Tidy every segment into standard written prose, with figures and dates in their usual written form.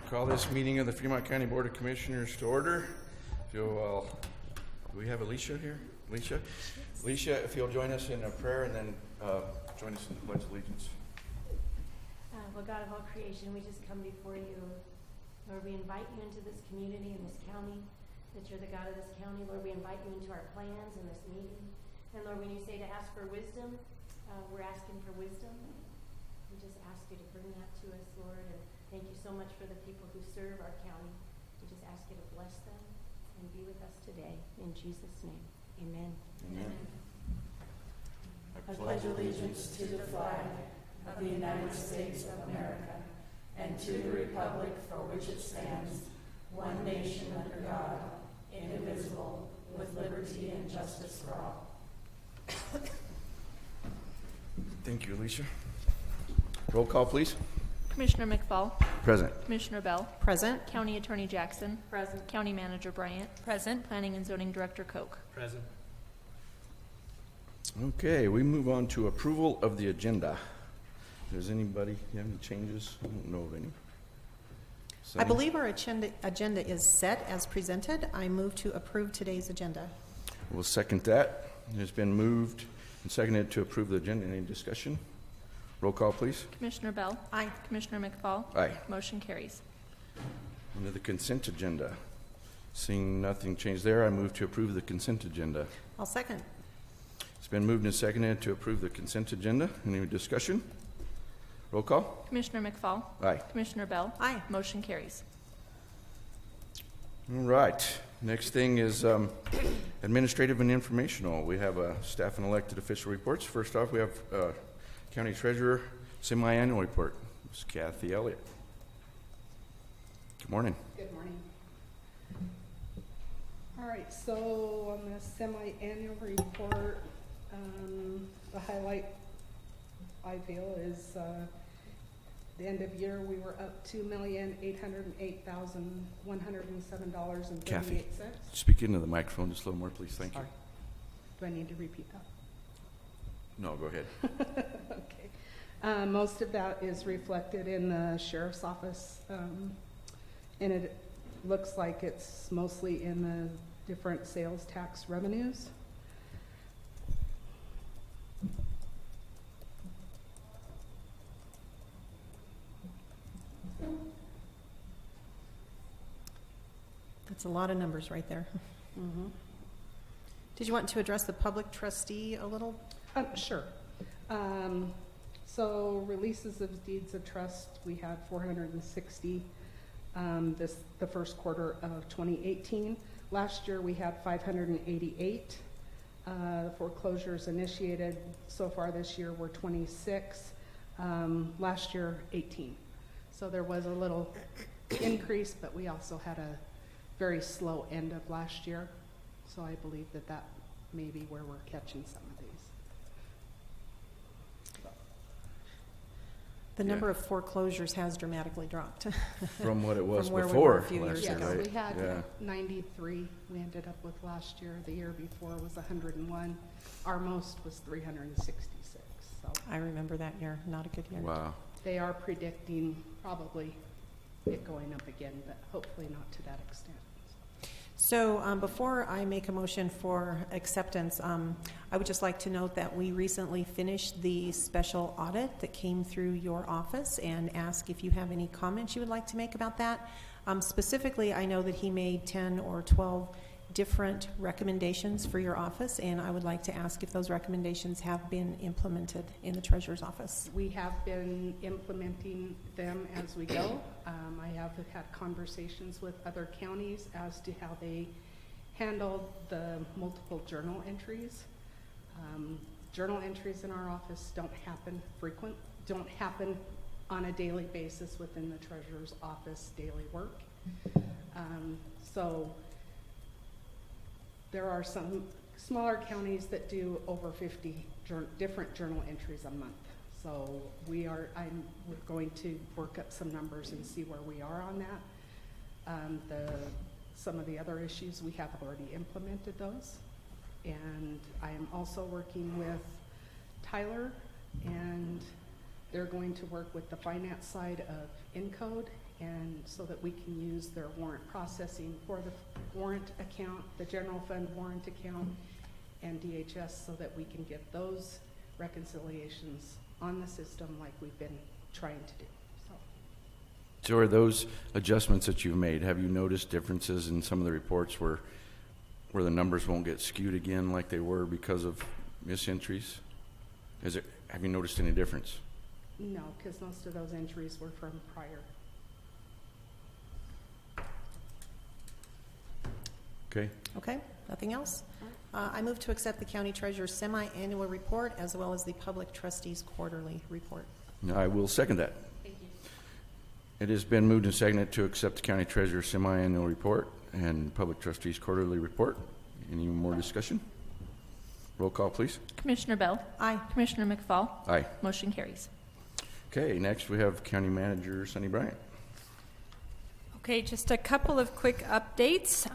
Call this meeting of the Fremont County Board of Commissioners to order. Do we have Alicia here? Alicia, if you'll join us in a prayer and then join us in the Pledge of Allegiance. Well, God of all creation, we just come before you. Lord, we invite you into this community and this county, that you're the God of this county. Lord, we invite you into our plans in this meeting. And Lord, when you say to ask for wisdom, we're asking for wisdom. We just ask you to bring that to us, Lord. And thank you so much for the people who serve our county. We just ask you to bless them and be with us today. In Jesus' name, amen. Amen. I pledge allegiance to the flag of the United States of America and to the republic for which it stands, one nation under God, indivisible, with liberty and justice for all. Thank you, Alicia. Roll call, please. Commissioner McFall. Present. Commissioner Bell. Present. County Attorney Jackson. Present. County Manager Bryant. Present. Planning and Zoning Director Koch. Present. Okay, we move on to approval of the agenda. Does anybody have any changes? I don't know of any. I believe our agenda is set as presented. I move to approve today's agenda. We'll second that. It has been moved and seconded to approve the agenda. Any discussion? Roll call, please. Commissioner Bell. Aye. Commissioner McFall. Aye. Motion carries. Under the consent agenda. Seeing nothing changed there, I move to approve the consent agenda. I'll second. It's been moved and seconded to approve the consent agenda. Any discussion? Roll call. Commissioner McFall. Aye. Commissioner Bell. Aye. Motion carries. All right. Next thing is administrative and informational. We have staff and elected official reports. First off, we have County Treasurer semi-annual report. Ms. Kathy Elliott. Good morning. Good morning. All right, so on the semi-annual report, the highlight I feel is the end of year we were up $2,808,107.38. Kathy, speak into the microphone just a little more, please. Thank Sorry. Do I need to repeat that? you. No, go ahead. Okay. Most of that is reflected in the sheriff's office, and it looks like it's mostly in the different sales tax revenues. That's a lot of numbers right there. Mm-hmm. Did you want to address the public trustee a little? Sure. So releases of deeds of trust, we had 460 the first quarter of 2018. Last year we had 588. Foreclosures initiated so far this year were 26. Last year 18. So there was a little increase, but we also had a very slow end of last year. So I believe that may be where we're catching some of these. The number of foreclosures has dramatically dropped. From what it was From where we before were a few last years year, Yes, ago. right? we had Yeah. 93 we ended up with last year. The year before was 101. Our most was 366. So I remember that year. Not a good year. Wow. they are predicting probably it going up again, but hopefully not to that extent. So before I make a motion for acceptance, I would just like to note that we recently finished the special audit that came through your office and ask if you have any comments you would like to make about that. Specifically, I know that he made 10 or 12 different recommendations for your office, and I would like to ask if those recommendations have been implemented in the Treasurer's office. We have been implementing them as we go. I have had conversations with other counties as to how they handled the multiple journal entries. Journal entries in our office don't happen on a daily basis within the Treasurer's office daily work. So there are some smaller counties that do over 50 different journal entries a month. So we're going to work up some numbers and see where we are on that. Some of the other issues, we have already implemented those. And I am also working with Tyler and They're going to work with the finance side of Encode, and so that we can use their warrant processing for the warrant account, the general fund warrant account, and DHS, so that we can get those reconciliations on the system like we've been trying to do. So are those adjustments that you've made, have you noticed differences in some of the reports where the numbers won't get skewed again like they were because of misentries? Have you noticed any difference? No, because most of those entries were from prior. Okay. Okay, nothing else? I move to accept the county treasurer's semi-annual report as well as the public trustees' quarterly report. I will second that. Thank you. It has been moved and seconded to accept the county treasurer's semi-annual report and public trustees' quarterly report. Any more discussion? Roll call, please. Commissioner Bell? Aye. Commissioner McFall? Aye. Motion carries. Okay, next we have County Manager Sunny Bryant. Okay, just a couple of quick updates.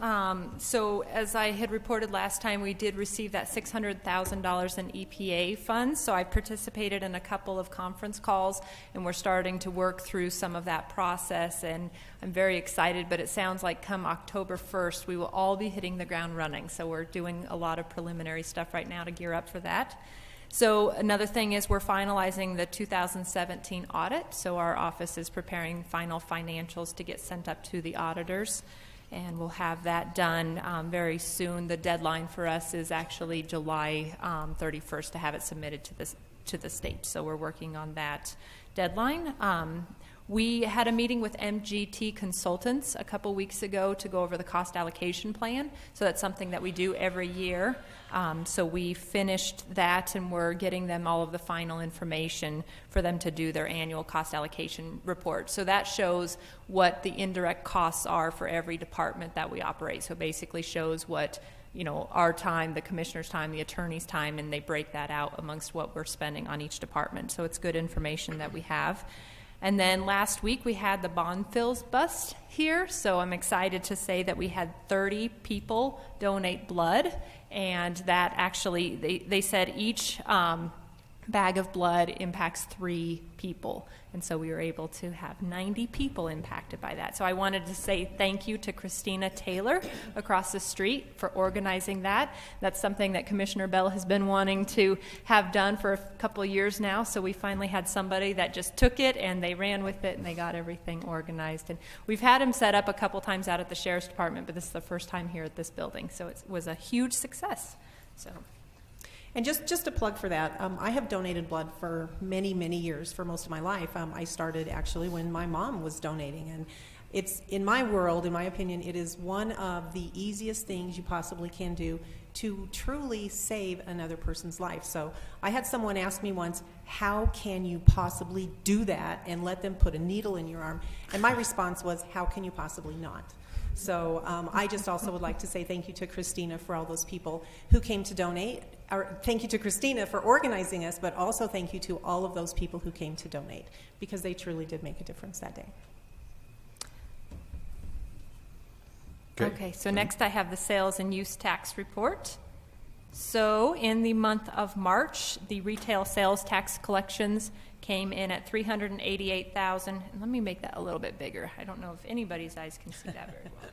So as I had reported last time, we did receive that $600,000 in EPA funds. So I participated in a couple of conference calls, and we're starting to work through some of that process. And I'm very excited, but it sounds like come October 1st, we will all be hitting the ground running. So we're doing a lot of preliminary stuff right now to gear up for that. So another thing is we're finalizing the 2017 audit. So our office is preparing final financials to get sent up to the auditors, and we'll have that done very soon. The deadline for us is actually July 31st to have it submitted to the state. So we're working on that deadline. We had a meeting with MGT Consultants a couple weeks ago to go over the cost allocation plan. So that's something that we do every year. So we finished that, and we're getting them all of the final information for them to do their annual cost allocation report. So that shows what the indirect costs are for every department that we operate. So basically shows what, our time, the commissioner's time, the attorney's time, and they break that out amongst what we're spending on each department. So it's good information that we have. And then last week we had the Bonfils bust here, so I'm excited to say that we had 30 people donate blood, and that actually, they said each bag of blood impacts 3 people, and so we were able to have 90 people impacted by that. So I wanted to say thank you to Christina Taylor across the street for organizing that. That's something that Commissioner Bell has been wanting to have done for a couple of years now, so we finally had somebody that just took it and they ran with it and they got everything organized. And we've had him set up a couple times out at the Sheriff's Department, but this is the first time here at this building, so it was a huge success. So. And just a plug for that, I have donated blood for many, many years, for most of my life. I started actually when my mom was donating, and it's, in my world, in my opinion, it is one of the easiest things you possibly can do to truly save another person's life. So I had someone ask me once, how can you possibly do that and let them put a needle in your arm? And my response was, how can you possibly not? So I just also would like to say thank you to Christina for all those people who came to donate. Or thank you to Christina for organizing us, but also thank you to all of those people who came to donate, because they truly did make a difference that day. Okay, so next I have the sales and use tax report. So in the month of March, the retail sales tax collections came in at $388,000. And let me make that a little bit bigger. I don't know if anybody's eyes can see that very well.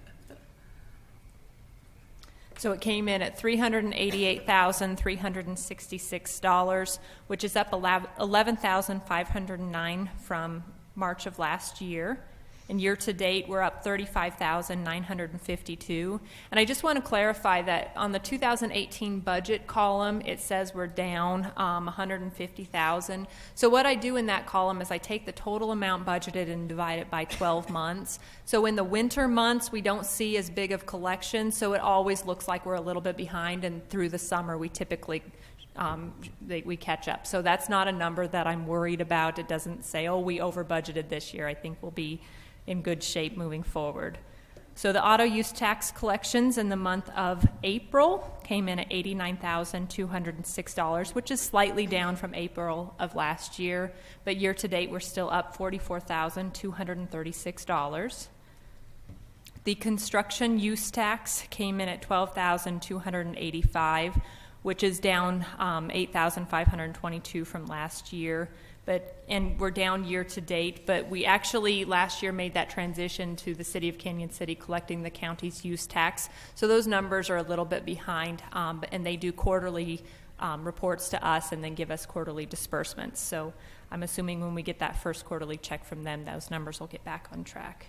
So it came in at $388,366, which is up $11,509 from March of last year. And year to date, we're up $35,952. And I just want to clarify that on the 2018 budget column, it says we're down $150,000. So what I do in that column is I take the total amount budgeted and divide it by 12 months. So in the winter months, we don't see as big of collection, so it always looks like we're a little bit behind. And through the summer, we typically we catch up. So that's not a number that I'm worried about. It doesn't say, oh, we over budgeted this year. I think we'll be in good shape moving forward. So the auto use tax collections in the month of April came in at $89,206, which is slightly down from April of last year, but year to date we're still up $44,236. The construction use tax came in at $12,285, which is down $8,522 from last year. And we're down year to date, but we actually last year made that transition to the city of Canyon City collecting the county's use tax. So those numbers are a little bit behind, and they do quarterly reports to us and then give us quarterly disbursements. So I'm assuming when we get that first quarterly check from them, those numbers will get back on track.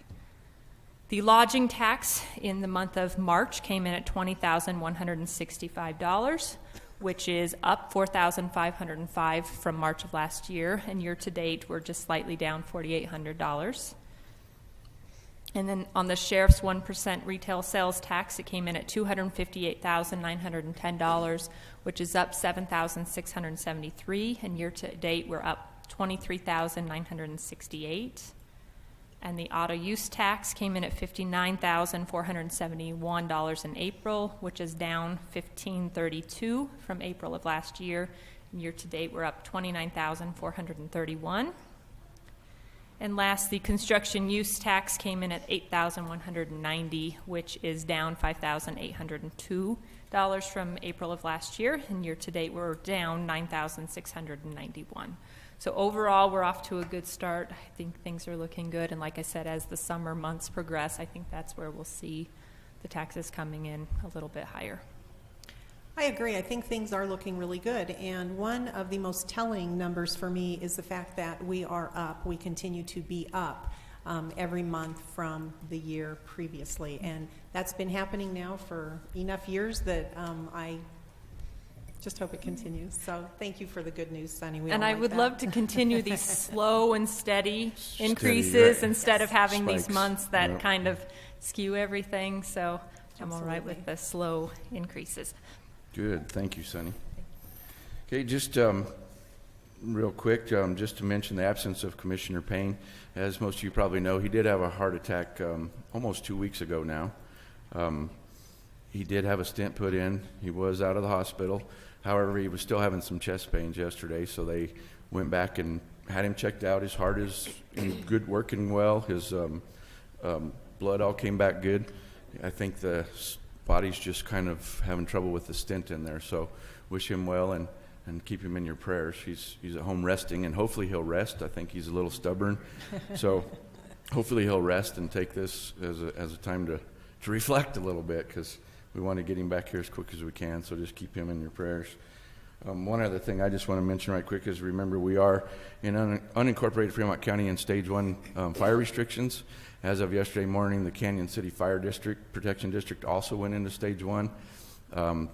The lodging tax in the month of March came in at $20,165, which is up $4,505 from March of last year, and year to date we're just slightly down $4,800. And then on the sheriff's 1% retail sales tax, it came in at $258,910, which is up $7,673, and year to date we're up $23,968. And the auto use tax came in at $59,471 in April, which is down $1,532 from April of last year. And year to date, we're up $29,431. And last, the construction use tax came in at $8,190, which is down $5,802 from April of last year. And year to date, we're down $9,691. So overall, we're off to a good start. I think things are looking good. And like I said, as the summer months progress, I think that's where we'll see the taxes coming in a little bit higher. I agree. I think things are looking really good. And one of the most telling numbers for me is the fact that we are up. We continue to be up every month from the year previously. And that's been happening now for enough years that I just hope it continues. So thank you for the good news, Sunny. And I would love to continue these slow and steady increases right. instead of having these Spikes. months that Yep. kind of skew everything. So I'm all right Absolutely. with the slow increases. Good, thank you, Sunny. Okay, just real quick, just to mention the absence of Commissioner Payne. As most of you probably know, he did have a heart attack almost 2 weeks ago now. He did have a stent put in. He was out of the hospital. However, he was still having some chest pains yesterday, so they went back and had him checked out. His heart is in good, working well. His blood all came back good. I think the body's just kind of having trouble with the stent in there, so wish him well and keep him in your prayers. He's at home resting, and hopefully he'll rest. I think he's a little stubborn, so hopefully he'll rest and take this as a time to reflect a little bit, because we want to get him back here as quick as we can, so just keep him in your prayers. One other thing I just want to mention right quick is, remember, we are in unincorporated Fremont County in Stage 1 fire restrictions. As of yesterday morning, the Canyon City Fire Protection District also went into Stage 1.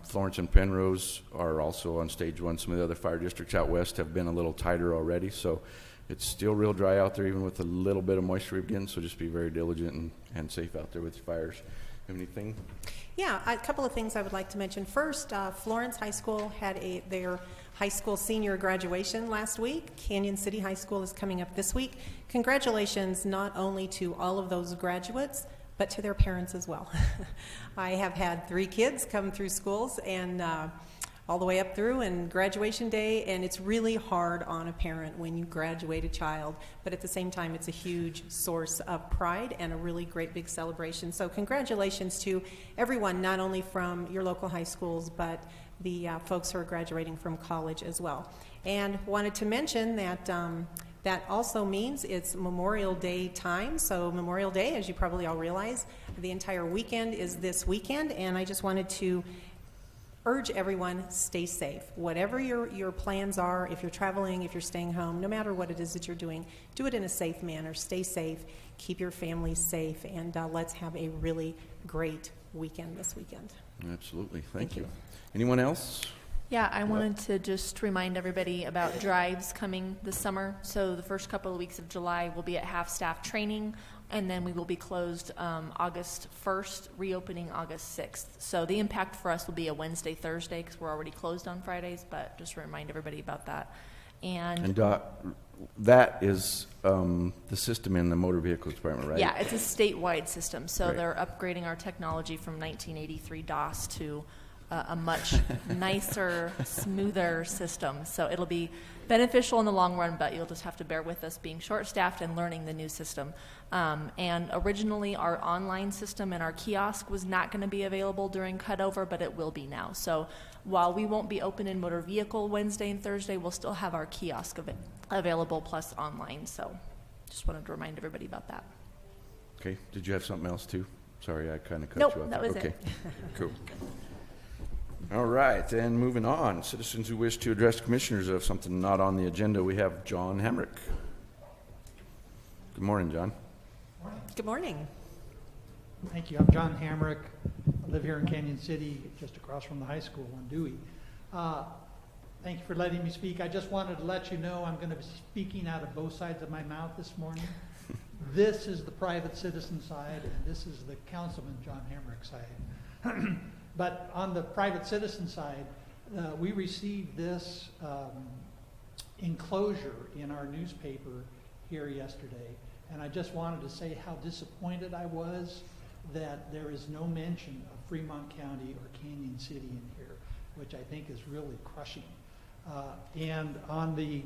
Florence and Penrose are also on Stage 1. Some of the other fire districts out west have been a little tighter already, so it's still real dry out there, even with a little bit of moisture again, so just be very diligent and safe out there with your fires. Have anything? Yeah, a couple of things I would like to mention. First, Florence High School had their high school senior graduation last week. Canyon City High School is coming up this week. Congratulations not only to all of those graduates, but to their parents as well. I have had 3 kids come through schools and all the way up through, and graduation day, and it's really hard on a parent when you graduate a child, but at the same time it's a huge source of pride and a really great big celebration. So congratulations to everyone, not only from your local high schools, but the folks who are graduating from college as well. And wanted to mention that that also means it's Memorial Day time. So Memorial Day, as you probably all realize, the entire weekend is this weekend, and I just wanted to urge everyone, stay safe. Whatever your plans are, if you're traveling, if you're staying home, no matter what it is that you're doing, do it in a safe manner. Stay safe, keep your family safe, and let's have a really great weekend this weekend. Absolutely, thank you. Anyone else? Yeah, I wanted to just remind everybody about drives coming this summer. So the first couple of weeks of July, we'll be at half-staff training, and then we will be closed August 1st, reopening August 6th. So the impact for us will be a Wednesday, Thursday, because we're already closed on Fridays, but just to remind everybody about that. And that is the system in the motor vehicles department, right? yeah, it's a statewide system. So Great. they're upgrading our technology from 1983 DOS to a much nicer, smoother system. So it'll be beneficial in the long run, but you'll just have to bear with us being short-staffed and learning the new system. And originally, our online system and our kiosk was not going to be available during cutover, but it will be now. So while we won't be open in motor vehicle Wednesday and Thursday, we'll still have our kiosk available plus online. So just wanted to remind everybody about that. Okay, did you have something else too? Sorry, I kind of cut Nope, you off. that was Okay, it. cool. All right, and moving on, citizens who wish to address commissioners of something not on the agenda, we have John Hamrick. Good morning, John. Good morning. Thank you. I'm John Hamrick. I live here in Canyon City, just across from the high school on Dewey. Thank you for letting me speak. I just wanted to let you know I'm going to be speaking out of both sides of my mouth this morning. This is the private citizen side, and this is the Councilman John Hamrick side. But on the private citizen side, we received this enclosure in our newspaper here yesterday, and I just wanted to say how disappointed I was that there is no mention of Fremont County or Canyon City in here, which I think is really crushing. And on the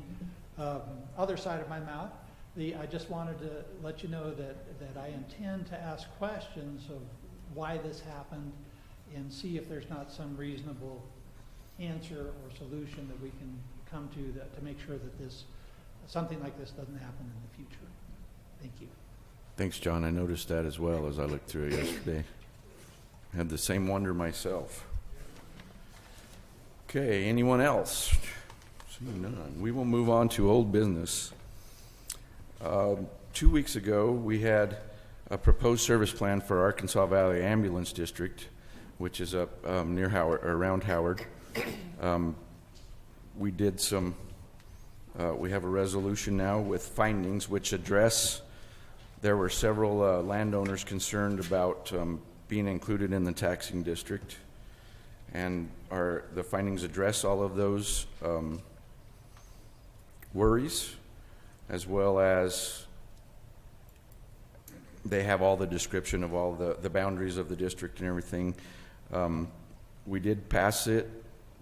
other side of my mouth, I just wanted to let you know that I intend to ask questions of why this happened and see if there's not some reasonable answer or solution that we can come to make sure that something like this doesn't happen in the future. Thank you. Thanks, John. I noticed that as well as I looked through it yesterday. I had the same wonder myself. Okay, anyone else? Seeing none. We will move on to old business. 2 weeks ago, we had a proposed service plan for Arkansas Valley Ambulance District, which is up near Howard, or around Howard. We did some, we have a resolution now with findings which address, there were several landowners concerned about being included in the taxing district, and the findings address all of those worries, as well as they have all the description of all the boundaries of the district and everything. We did pass it,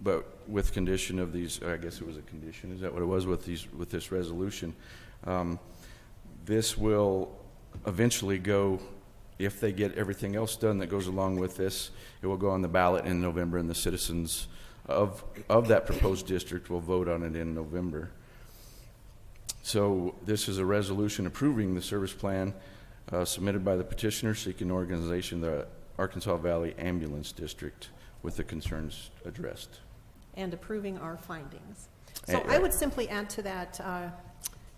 but with condition of these, I guess it was a condition, is that what it was with this resolution? This will eventually go, if they get everything else done that goes along with this, it will go on the ballot in November, and the citizens of that proposed district will vote on it in November. So this is a resolution approving the service plan submitted by the petitioner seeking organization of the Arkansas Valley Ambulance District with the concerns addressed. And approving our findings. So I would simply add to that,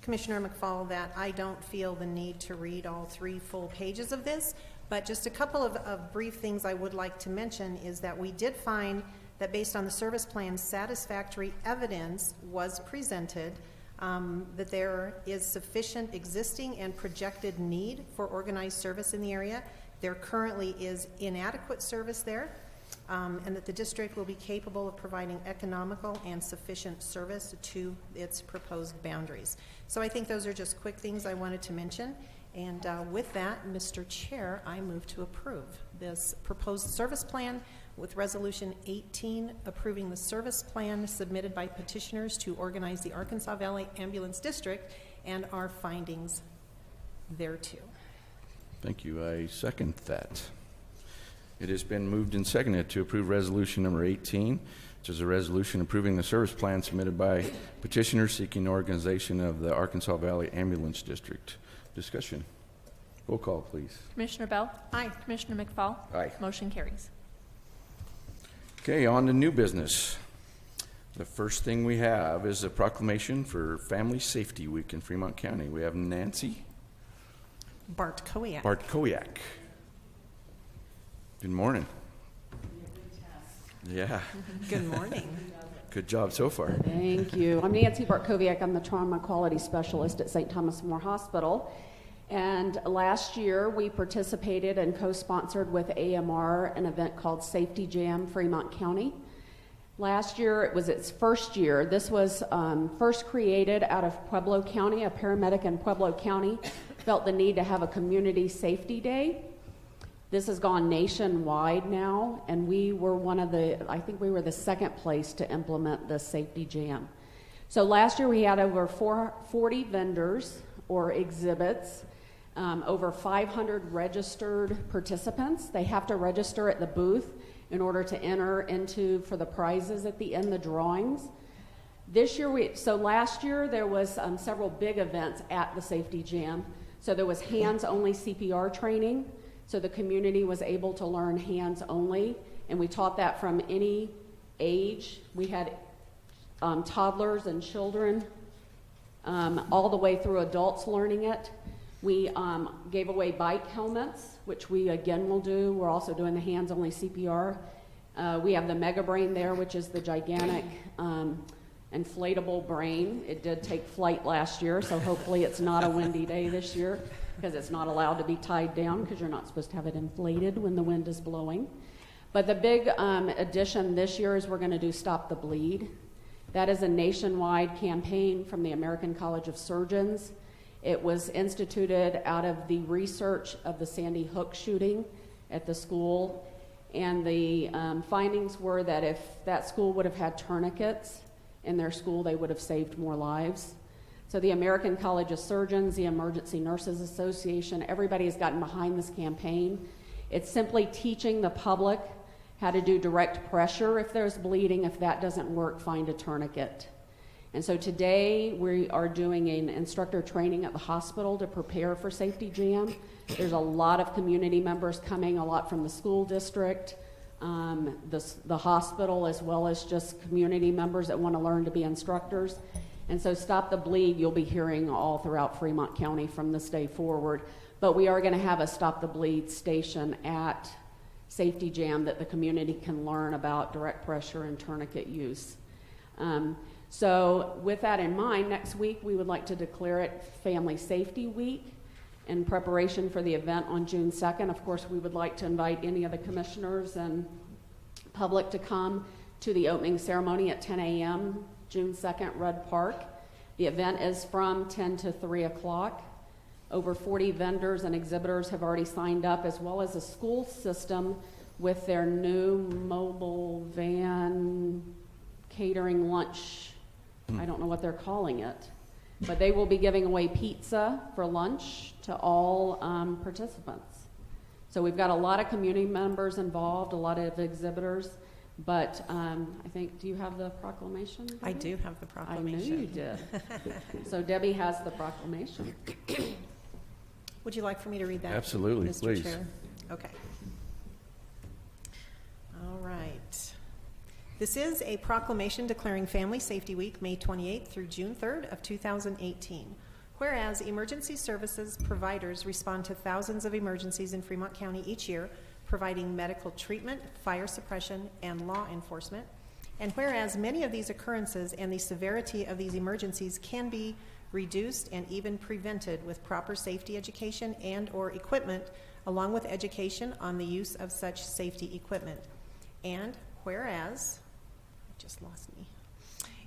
Commissioner McFall, that I don't feel the need to read all 3 full pages of this, but just a couple of brief things I would like to mention is that we did find that based on the service plan, satisfactory evidence was presented that there is sufficient existing and projected need for organized service in the area. There currently is inadequate service there, and that the district will be capable of providing economical and sufficient service to its proposed boundaries. So I think those are just quick things I wanted to mention. And with that, Mr. Chair, I move to approve this proposed service plan with Resolution 18 approving the service plan submitted by petitioners to organize the Arkansas Valley Ambulance District and our findings thereto. Thank you. I second that. It has been moved and seconded to approve resolution number 18, which is a resolution approving the service plan submitted by petitioners seeking organization of the Arkansas Valley Ambulance District. Discussion. Roll call, please. Commissioner Bell? Aye. Commissioner McFall? Aye. Motion carries. Okay, on to new business. The first thing we have is a proclamation for Family Safety Week in Fremont County. We have Nancy Bartkowiak. Bartkowiak. Good morning. Yeah, Good morning. good job so far. Thank you. I'm Nancy Bartkowiak. I'm the Trauma Quality Specialist at St. Thomas More Hospital. And last year, we participated and co-sponsored with AMR an event called Safety Jam Fremont County. Last year, it was its first year. This was first created out of Pueblo County. A paramedic in Pueblo County felt the need to have a community safety day. This has gone nationwide now, and we were I think we were the second place to implement the safety jam. So last year we had over 40 vendors or exhibits, over 500 registered participants. They have to register at the booth in order to enter for the prizes at the end, the drawings. Last year there was several big events at the safety jam. So there was hands-only CPR training, so the community was able to learn hands-only, and we taught that from any age. We had toddlers and children, all the way through adults learning it. We gave away bike helmets, which we again will do. We're also doing the hands-only CPR. We have the Mega Brain there, which is the gigantic inflatable brain. It did take flight last year, so hopefully it's not a windy day this year, because it's not allowed to be tied down, because you're not supposed to have it inflated when the wind is blowing. But the big addition this year is we're going to do Stop the Bleed. That is a nationwide campaign from the American College of Surgeons. It was instituted out of the research of the Sandy Hook shooting at the school, and the findings were that if that school would have had tourniquets in their school, they would have saved more lives. So the American College of Surgeons, the Emergency Nurses Association, everybody has gotten behind this campaign. It's simply teaching the public how to do direct pressure if there's bleeding. If that doesn't work, find a tourniquet. And so today we are doing an instructor training at the hospital to prepare for Safety Jam. There's a lot of community members coming, a lot from the school district, the hospital, as well as just community members that want to learn to be instructors. And so Stop the Bleed, you'll be hearing all throughout Fremont County from this day forward. But we are going to have a Stop the Bleed station at Safety Jam that the community can learn about direct pressure and tourniquet use. So with that in mind, next week we would like to declare it Family Safety Week in preparation for the event on June 2nd. Of course, we would like to invite any of the commissioners and public to come to the opening ceremony at 10 a.m. June 2nd, Red Park. The event is from 10 to 3 o'clock. Over 40 vendors and exhibitors have already signed up, as well as a school system with their new mobile van catering lunch. I don't know what they're calling it, but they will be giving away pizza for lunch to all participants. So we've got a lot of community members involved, a lot of exhibitors, but I think, do you have the proclamation, Debbie? I do have the proclamation. I knew you did. So Debbie has the proclamation. Would you like for me to read that? Absolutely, Mr. please. Chair? Okay. All right. This is a proclamation declaring Family Safety Week, May 28th through June 3rd of 2018. Whereas emergency services providers respond to thousands of emergencies in Fremont County each year, providing medical treatment, fire suppression, and law enforcement. And whereas many of these occurrences and the severity of these emergencies can be reduced and even prevented with proper safety education and or equipment, along with education on the use of such safety equipment. And whereas, just lost me.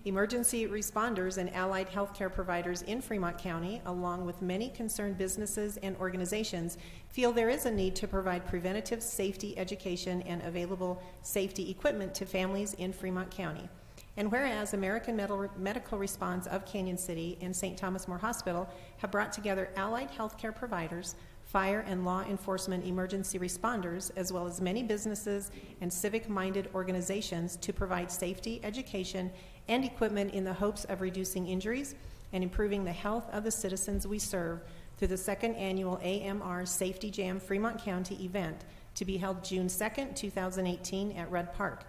Emergency responders and allied healthcare providers in Fremont County, along with many concerned businesses and organizations, feel there is a need to provide preventative safety education and available safety equipment to families in Fremont County. And whereas American Medical Response of Canyon City and St. Thomas More Hospital have brought together allied healthcare providers, fire and law enforcement emergency responders, as well as many businesses and civic-minded organizations to provide safety, education, and equipment in the hopes of reducing injuries and improving the health of the citizens we serve through the second annual AMR Safety Jam Fremont County event to be held June 2nd, 2018 at Red Park.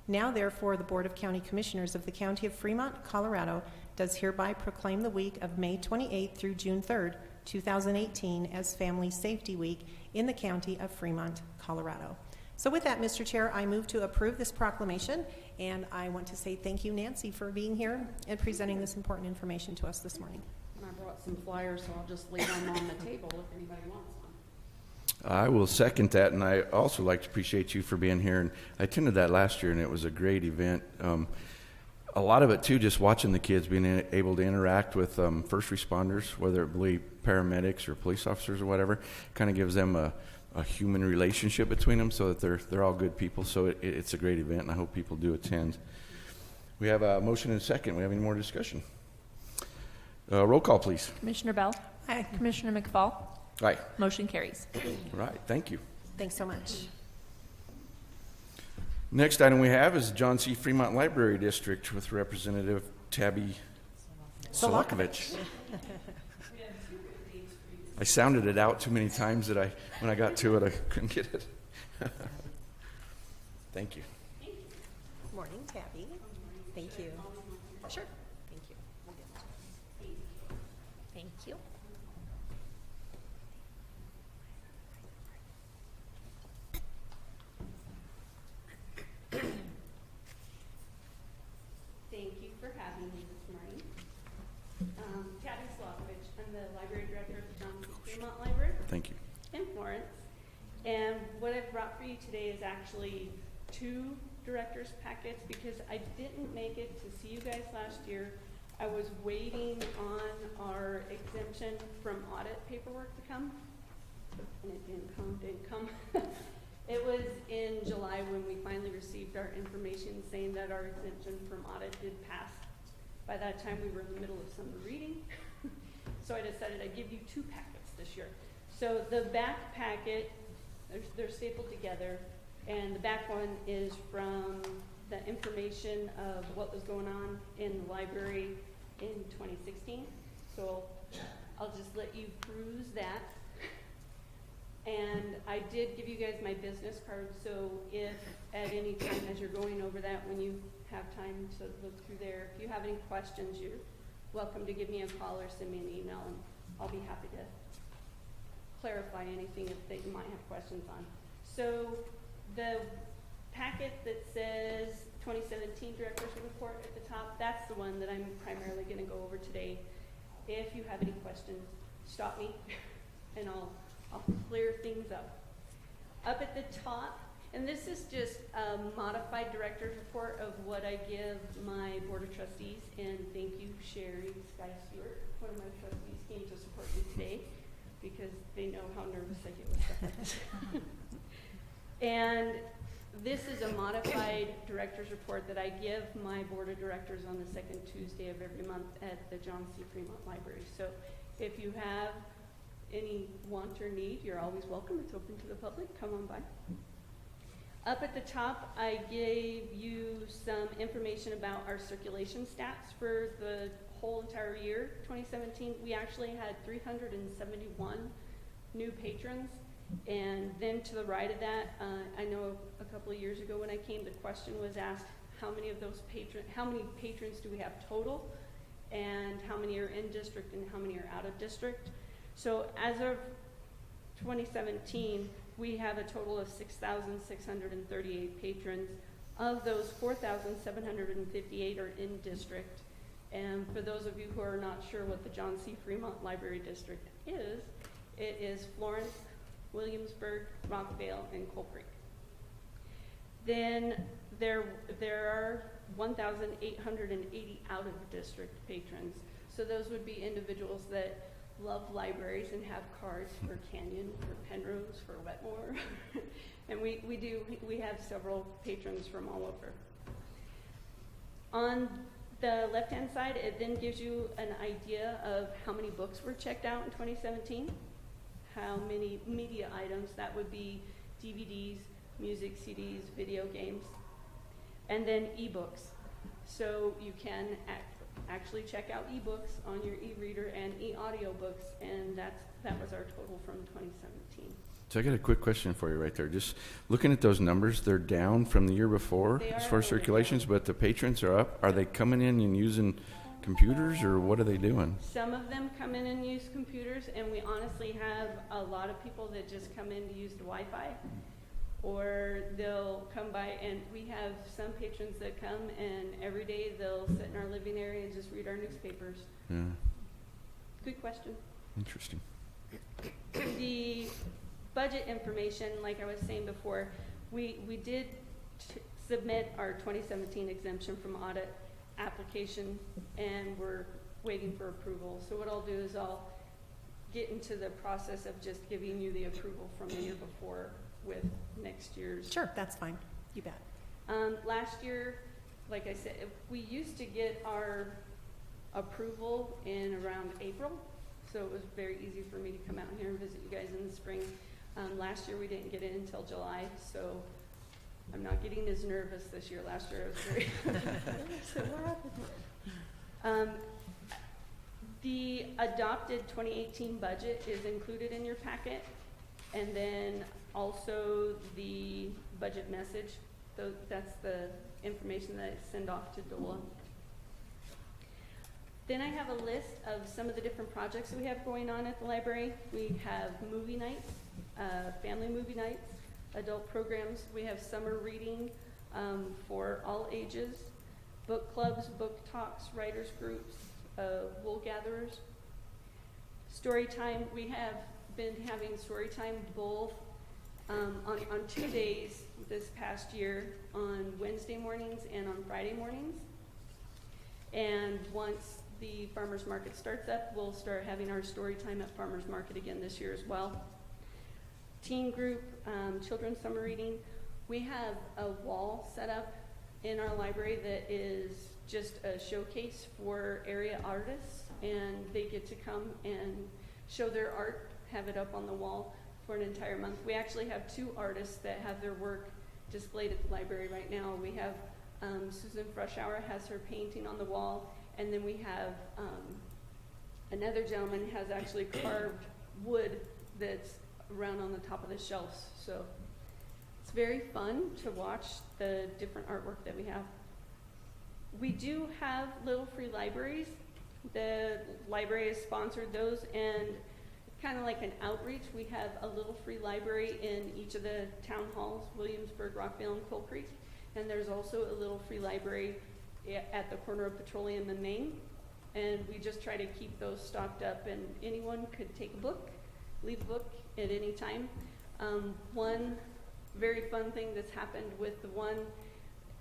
Now, therefore, the Board of County Commissioners of the County of Fremont, Colorado, does hereby proclaim the week of May 28th through June 3rd, 2018 as Family Safety Week in the County of Fremont, Colorado. So with that, Mr. Chair, I move to approve this proclamation, and I want to say thank you, Nancy, for being here and presenting this important information to us this morning. And I brought some flyers, so I'll just leave them on the table if anybody wants one. I will second that, and I also like to appreciate you for being here. And I attended that last year, and it was a great event. A lot of it, too, just watching the kids being able to interact with first responders, whether it be paramedics or police officers or whatever, kind of gives them a human relationship between them, so that they're all good people. So it's a great event, and I hope people do attend. We have a motion and a second. We have any more discussion? Roll call, please. Commissioner Bell? Aye. Commissioner McFall? Aye. Motion carries. Right. Thank you. Thanks so much. Next item we have is John C. Fremont Library District with Representative Tabby Solakovich. I sounded it out too many times that when I got to it, I couldn't get it. Thank you. Morning, Tabby. Thank you. Sure. Thank you. Thank you. Thank you for having me this morning. Tabby Solakovich, I'm the library director of the John C. Fremont Library Thank you. in Florence. And what I've brought for you today is actually 2 director's packets because I didn't make it to see you guys last year. I was waiting on our exemption from audit paperwork to come, and it didn't come. It was in July when we finally received our information saying that our exemption from audit did pass. By that time, we were in the middle of summer reading, so I decided I'd give you 2 packets this year. So the back packet, they're stapled together, and the back one is from the information of what was going on in the library in 2016. So I'll just let you peruse that. And I did give you guys my business card, so if at any time as you're going over that, when you have time to look through there, if you have any questions, you're welcome to give me a call or send me an email, and I'll be happy to clarify anything that you might have questions on. So the packet that says 2017 Director's Report at the top, that's the one that I'm primarily going to go over today. If you have any questions, stop me, and I'll clear things up. Up at the top, and this is just a modified director's report of what I give my board of trustees, and thank you, Sherry Sky Stewart, one of my trustees came to support me today because they know how nervous I get with stuff like this. And this is a modified director's report that I give my board of directors on the second Tuesday of every month at the John C. Fremont Library. So if you have any want or need, you're always welcome. It's open to the public. Come on by. Up at the top, I gave you some information about our circulation stats for the whole entire year, 2017. We actually had 371 new patrons. And then to the right of that, I know a couple of years ago when I came, the question was asked, how many patrons do we have total? And how many are in district and how many are out of district? So as of 2017, we have a total of 6,638 patrons. Of those, 4,758 are in district. And for those of you who are not sure what the John C. Fremont Library District is, it is Florence, Williamsburg, Rockvale, and Coal Creek. Then there are 1,880 out-of-district patrons. So those would be individuals that love libraries and have cards for Canyon, for Penrose, for Wetmore. And we have several patrons from all over. On the left-hand side, it then gives you an idea of how many books were checked out in 2017, how many media items, that would be DVDs, music, CDs, video games, and then ebooks. So you can actually check out ebooks on your e-reader and e-audiobooks, and that was our total from 2017. So I got a quick question for you right there. Just looking at those numbers, they're down from the year before as far as circulations, but the patrons are up. Are they coming in and using computers, or what are they doing? Some of them come in and use computers, and we honestly have a lot of people that just come in to use the Wi-Fi, or they'll come by, and we have some patrons that come and every day they'll sit in our living area and just read our newspapers. Yeah, Good question. interesting. The budget information, like I was saying before, we did submit our 2017 exemption from audit application, and we're waiting for approval. So what I'll do is I'll get into the process of just giving you the approval from the year before with next year's. Sure, that's fine. You bet. Last year, like I said, we used to get our approval in around April, so it was very easy for me to come out here and visit you guys in the spring. Last year we didn't get it until July, so I'm not getting as nervous this year. Last year I was very so what happened? The adopted 2018 budget is included in your packet, and then also the budget message. So that's the information that I send off to DOLA. Then I have a list of some of the different projects that we have going on at the library. We have movie nights, family movie nights, adult programs. We have summer reading for all ages, book clubs, book talks, writers groups, wool gatherers. Story time, we have been having story time both on 2 days this past year, on Wednesday mornings and on Friday mornings. And once the farmers market starts up, we'll start having our story time at farmers market again this year as well. Teen group, children's summer reading. We have a wall set up in our library that is just a showcase for area artists, and they get to come and show their art, have it up on the wall for an entire month. We actually have 2 artists that have their work displayed at the library right now. We have Susan Frushauer has her painting on the wall, and then we have another gentleman has actually carved wood that's around on the top of the shelves. So it's very fun to watch the different artwork that we have. We do have little free libraries. The library has sponsored those, and kind of like an outreach, we have a little free library in each of the town halls, Williamsburg, Rockville, and Coal Creek. And there's also a little free library at the corner of Petroleum and Main. And we just try to keep those stocked up, and anyone could take a book, leave a book at any time. One very fun thing that's happened with the one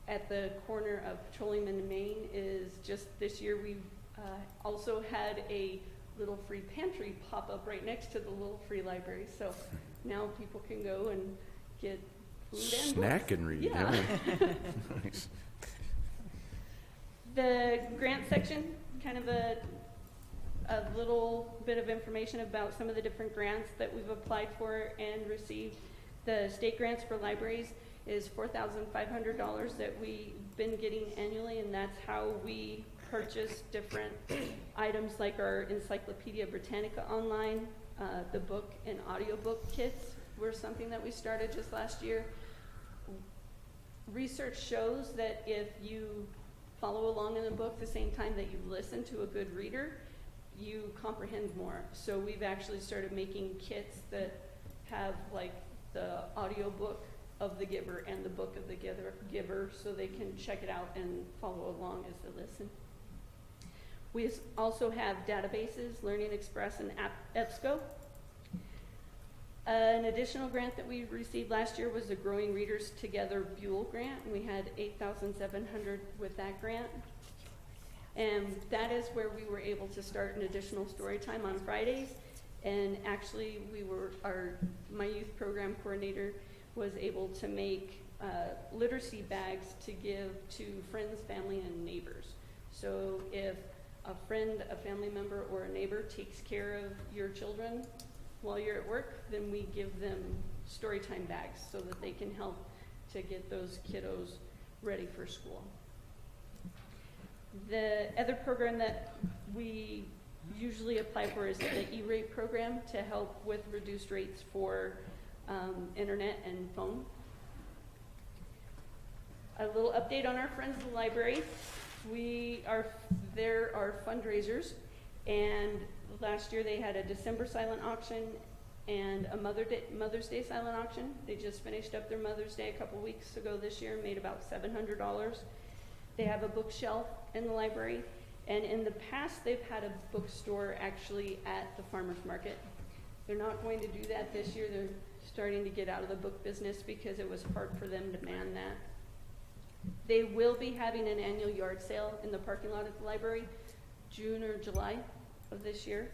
at the corner of Petroleum and Main is just this year we've also had a little free pantry pop up right next to the little free library. So now people can go and get food and snack books. And read. Yeah. Nice. The grant section, kind of a little bit of information about some of the different grants that we've applied for and received. The state grants for libraries is $4,500 that we've been getting annually, and that's how we purchase different items like our Encyclopedia Britannica online, the book and audiobook kits were something that we started just last year. Research shows that if you follow along in the book the same time that you listen to a good reader, you comprehend more. So we've actually started making kits that have like the audiobook of the giver and the book of the giver, so they can check it out and follow along as they listen. We also have databases, Learning Express and EBSCO. An additional grant that we received last year was the Growing Readers Together Buell grant, and we had $8,700 with that grant. And that is where we were able to start an additional story time on Fridays. And actually, my youth program coordinator was able to make literacy bags to give to friends, family, and neighbors. So if a friend, a family member, or a neighbor takes care of your children while you're at work, then we give them storytime bags so that they can help to get those kiddos ready for school. The other program that we usually apply for is the E-rate program to help with reduced rates for internet and phone. A little update on our Friends of the Library. There are fundraisers, and last year they had a December silent auction and a Mother's Day silent auction. They just finished up their Mother's Day a couple weeks ago this year and made about $700. They have a bookshelf in the library, and in the past they've had a bookstore actually at the farmers market. They're not going to do that this year. They're starting to get out of the book business because it was hard for them to man that. They will be having an annual yard sale in the parking lot at the library, June or July of this year.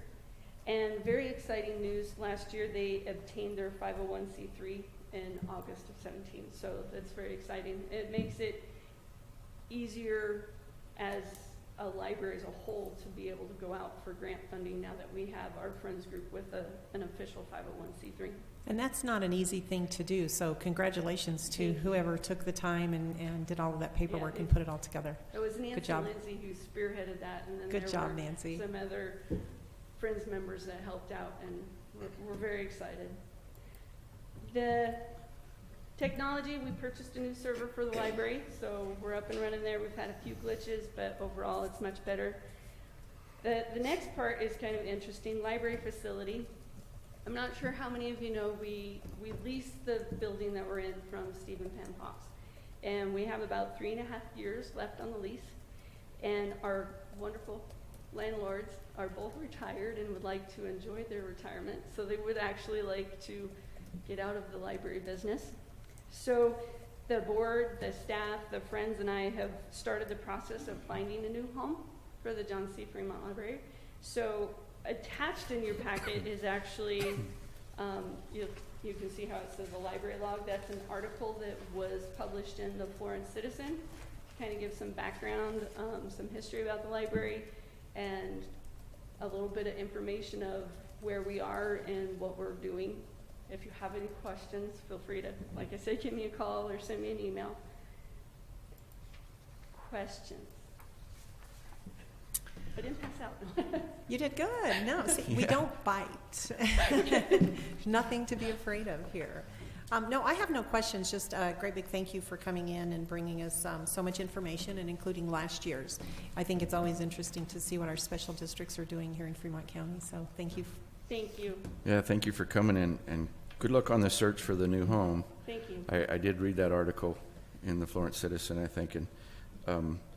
And very exciting news, last year they obtained their 501c3 in August of 17, so that's very exciting. It makes it easier as a library as a whole to be able to go out for grant funding now that we have our friends group with an official 501c3. And that's not an easy thing to do, so congratulations to whoever took the time and did all of that paperwork Yeah, and put it all together. It was Nancy job. Lindsay who spearheaded that, and then Good there job, were Nancy. some other Friends members that helped out, and we're very excited. The technology, we purchased a new server for the library, so we're up and running there. We've had a few glitches, but overall it's much better. The next part is kind of interesting, library facility. I'm not sure how many of you know, we leased the building that we're in from Stephen Pan Fox, and we have about 3.5 years left on the lease, and our wonderful landlords are both retired and would like to enjoy their retirement, so they would actually like to get out of the library business. So the board, the staff, the friends, and I have started the process of finding a new home for the John C. Fremont Library. So attached in your packet is actually, you can see how it says the library log. That's an article that was published in the Florence Citizen. Kind of gives some background, some history about the library, and a little bit of information of where we are and what we're doing. If you have any questions, feel free to, like I said, give me a call or send me an email. Questions? I didn't pass out. You did good. No, see, we don't bite. Nothing to be afraid of here. No, I have no questions. Just a great big thank you for coming in and bringing us so much information, and including last year's. I think it's always interesting to see what our special districts are doing here in Fremont County, so thank you. Thank you. Yeah, thank you for coming in, and good luck on the search for the new home. Thank you. I did read that article in the Florence Citizen, I think, and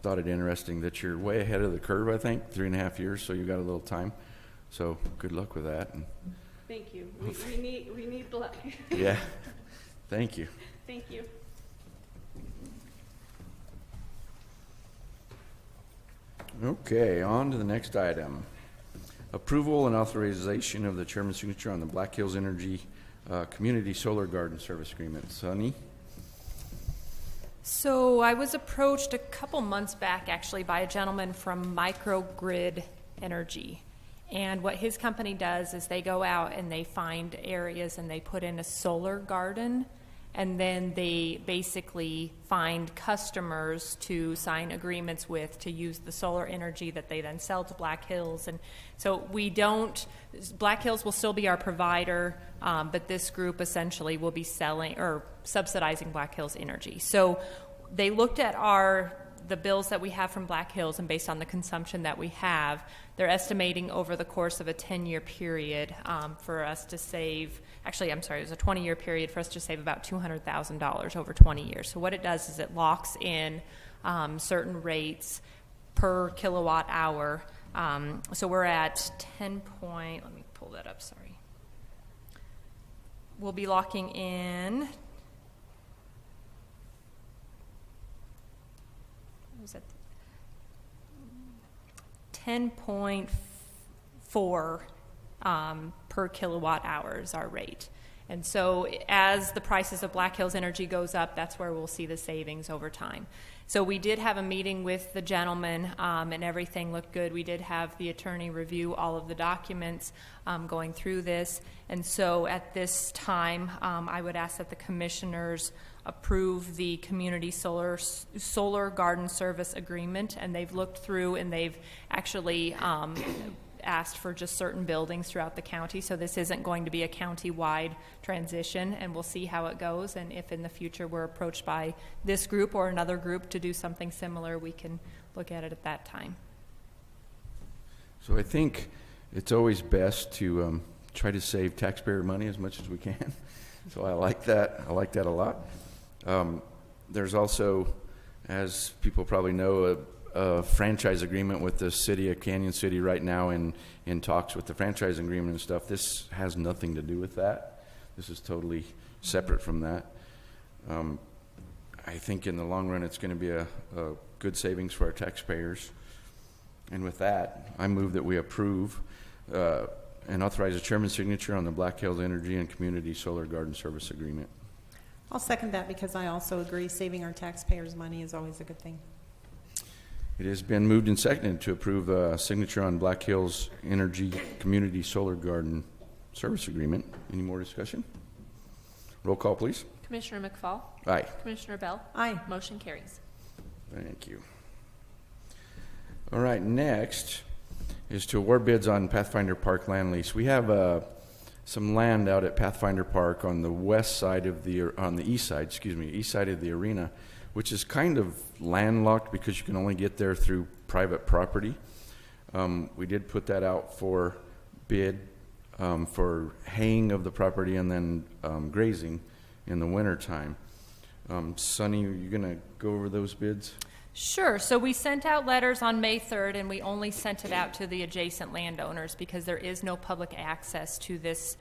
thought it interesting that you're way ahead of the curve, I think, 3.5 years, so you got a little time. So good luck with that. And Thank you. We need luck. yeah, thank you. Thank you. Okay, on to the next item. Approval and authorization of the chairman's signature on the Black Hills Energy Community Solar Garden Service Agreement. Sunny? So I was approached a couple months back, actually, by a gentleman from Microgrid Energy. And what his company does is they go out and they find areas and they put in a solar garden, and then they basically find customers to sign agreements with to use the solar energy that they then sell to Black Hills. And so Black Hills will still be our provider, but this group essentially will be selling or subsidizing Black Hills energy. So they looked at the bills that we have from Black Hills, and based on the consumption that we have, they're estimating over the course of a 10-year period for us to save, actually, I'm sorry, it was a 20-year period for us to save about $200,000 over 20 years. So what it does is it locks in certain rates per kilowatt hour. So we're at 10 point, let me pull that up, sorry. We'll be locking in, what was that? 10.4 per kilowatt hour is our rate. And so as the prices of Black Hills Energy goes up, that's where we'll see the savings over time. So we did have a meeting with the gentleman, and everything looked good. We did have the attorney review all of the documents going through this. And so at this time, I would ask that the commissioners approve the community solar garden service agreement. And they've looked through and they've actually asked for just certain buildings throughout the county. So this isn't going to be a county-wide transition, and we'll see how it goes. And if in the future we're approached by this group or another group to do something similar, we can look at it at that time. So I think it's always best to try to save taxpayer money as much as we can. So I like that. I like that a lot. There's also, as people probably know, a franchise agreement with the city of Canyon City right now in talks with the franchise agreement and stuff. This has nothing to do with that. This is totally separate from that. I think in the long run it's going to be a good savings for our taxpayers. And with that, I move that we approve and authorize the chairman's signature on the Black Hills Energy and Community Solar Garden Service Agreement. I'll second that because I also agree saving our taxpayers' money is always a good thing. It has been moved and seconded to approve signature on Black Hills Energy Community Solar Garden Service Agreement. Any more discussion? Roll call, please. Commissioner McFall? Aye. Commissioner Bell? Aye. Motion carries. Thank you. All right, next is to award bids on Pathfinder Park land lease. We have some land out at Pathfinder Park on the east side of the arena, which is kind of landlocked because you can only get there through private property. We did put that out for bid for haying of the property and then grazing in the wintertime. Sonny, are you going to go over those bids? Sure. So we sent out letters on May 3rd, and we only sent it out to the adjacent landowners because there is no public access to this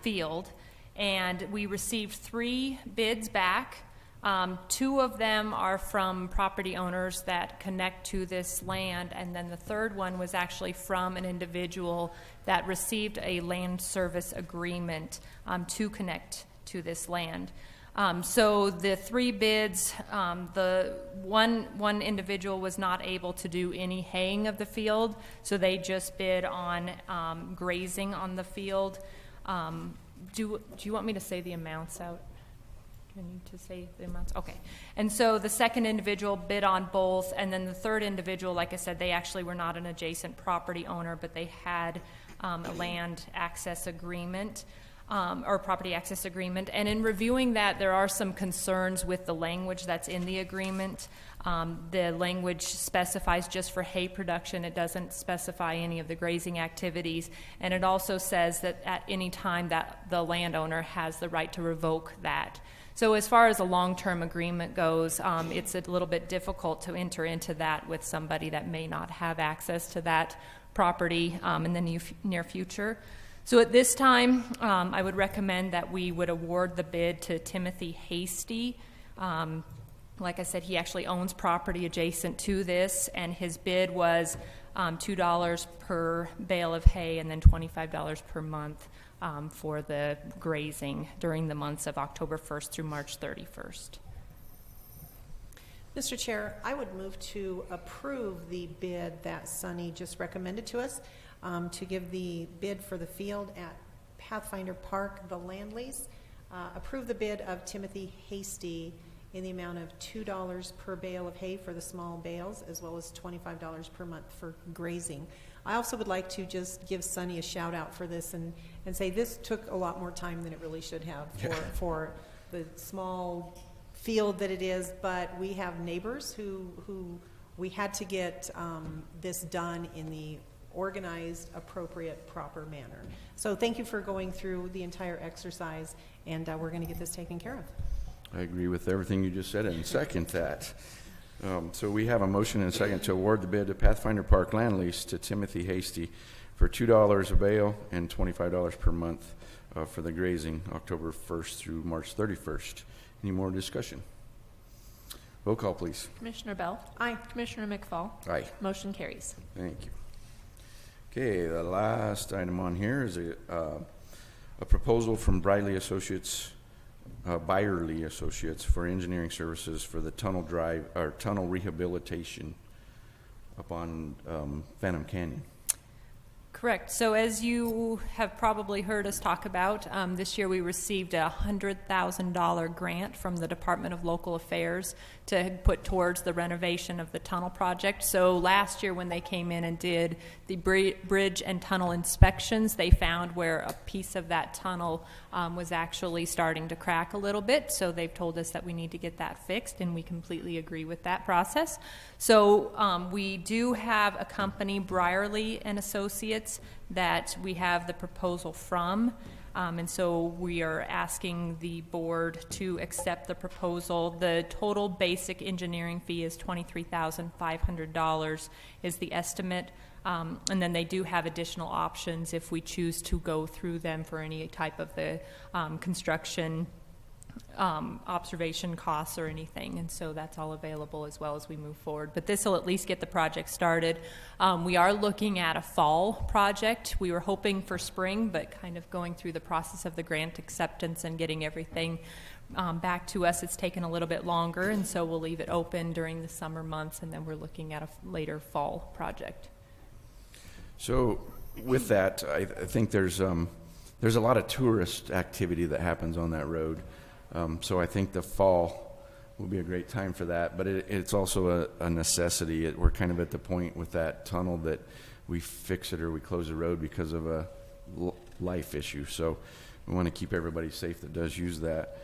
field. And we received 3 bids back. 2 of them are from property owners that connect to this land, and then the third one was actually from an individual that received a land service agreement to connect to this land. So the 3 bids, the one individual was not able to do any haying of the field, so they just bid on grazing on the field. Do you want me to say the amounts out? Do I need to say the amounts? Okay. And so the second individual bid on both, and then the third individual, like I said, they actually were not an adjacent property owner, but they had a land access agreement. Or property access agreement. And in reviewing that, there are some concerns with the language that's in the agreement. The language specifies just for hay production. It doesn't specify any of the grazing activities. And it also says that at any time that the landowner has the right to revoke that. So as far as a long-term agreement goes, it's a little bit difficult to enter into that with somebody that may not have access to that property in the near future. So at this time, I would recommend that we would award the bid to Timothy Hasty. Like I said, he actually owns property adjacent to this, and his bid was $2 per bale of hay and then $25 per month for the grazing during the months of October 1st through March 31st. Mr. Chair, I would move to approve the bid that Sonny just recommended to us. To give the bid for the field at Pathfinder Park, the land lease. Approve the bid of Timothy Hasty in the amount of $2 per bale of hay for the small bales, as well as $25 per month for grazing. I also would like to just give Sonny a shout out for this and say this took a lot more time than it really should have for the small field that it is, but we have neighbors who we had to get this done in the organized, appropriate, proper manner. So thank you for going through the entire exercise, and we're going to get this taken care of. I agree with everything you just said and second that. So we have a motion and a second to award the bid to Pathfinder Park land lease to Timothy Hasty for $2 a bale and $25 per month for the grazing October 1st through March 31st. Any more discussion? Roll call, please. Commissioner Bell? Aye. Commissioner McFall? Aye. Motion carries. Thank you. Okay, the last item on here is a proposal from Byerly Associates for engineering services for the tunnel rehabilitation up on Phantom Canyon. Correct. So as you have probably heard us talk about, this year we received a $100,000 grant from the Department of Local Affairs to put towards the renovation of the tunnel project. So last year when they came in and did the bridge and tunnel inspections, they found where a piece of that tunnel was actually starting to crack a little bit. So they've told us that we need to get that fixed, and we completely agree with that process. So we do have a company, Byerly and Associates, that we have the proposal from. And so we are asking the board to accept the proposal. The total basic engineering fee is $23,500 is the estimate. And then they do have additional options if we choose to go through them for any type of the construction observation costs or anything, and so that's all available as well as we move forward. But this will at least get the project started. We are looking at a fall project. We were hoping for spring, but kind of going through the process of the grant acceptance and getting everything back to us, it's taken a little bit longer, and so we'll leave it open during the summer months, and then we're looking at a later fall project. So with that, I think there's a lot of tourist activity that happens on that road. So I think the fall will be a great time for that, but it's also a necessity. We're kind of at the point with that tunnel that we fix it or we close the road because of a life issue. So we want to keep everybody safe that does use that.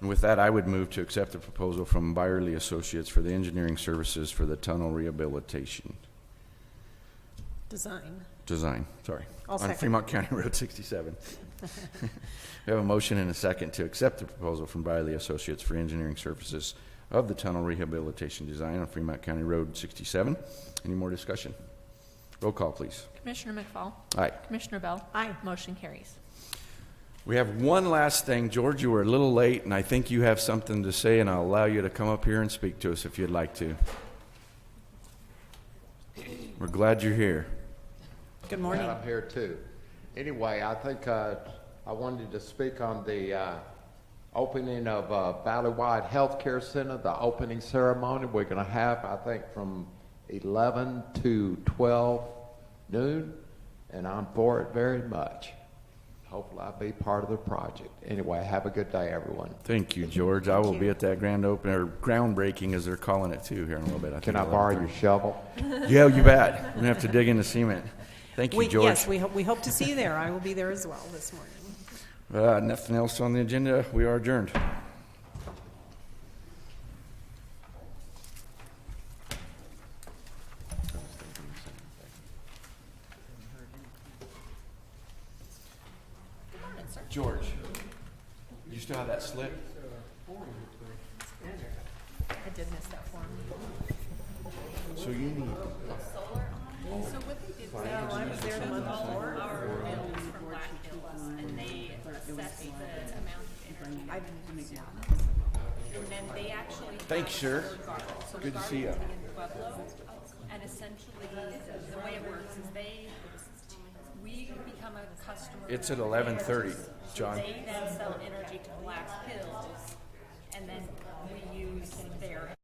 And with that, I would move to accept the proposal from Byerly Associates for the engineering services for the tunnel rehabilitation. Design, sorry. I'll on second. Fremont County Road 67. We have a motion and a second to accept the proposal from Byerly Associates for engineering services of the tunnel rehabilitation design on Fremont County Road 67. Any more discussion? Roll call, please. Commissioner McFall? Aye. Commissioner Bell? Aye. Motion carries. We have one last thing. George, you were a little late, and I think you have something to say, and I'll allow you to come up here and speak to us if you'd like to. We're glad you're here. Good morning. And I'm here too. Anyway, I think I wanted to speak on the opening of Valleywide Healthcare Center, the opening ceremony. We're going to have, I think, from 11 to 12 noon, and I'm for it very much. Hopefully I'll be part of the project. Anyway, have a good day, everyone. Thank you, George. I will be at that grand opening, or groundbreaking as they're calling it too here in a little bit. Can I borrow your shovel? Yeah, you bet. We're going to have to dig into cement. Thank you, George. Yes, we hope to see you there. I will be there as well this morning. Nothing else on the agenda. We are adjourned. George, you still have that slip? I did miss that form. So you need. So what they did was I was there the month before. our bills from Black Hills, and they assessed the amount of energy. And then they actually. Thanks, sir. So Good to see you. in Pueblo, and essentially, the way it works is we become a customer. It's at 11:30, John. They then sell energy to Black Hills, and then we use their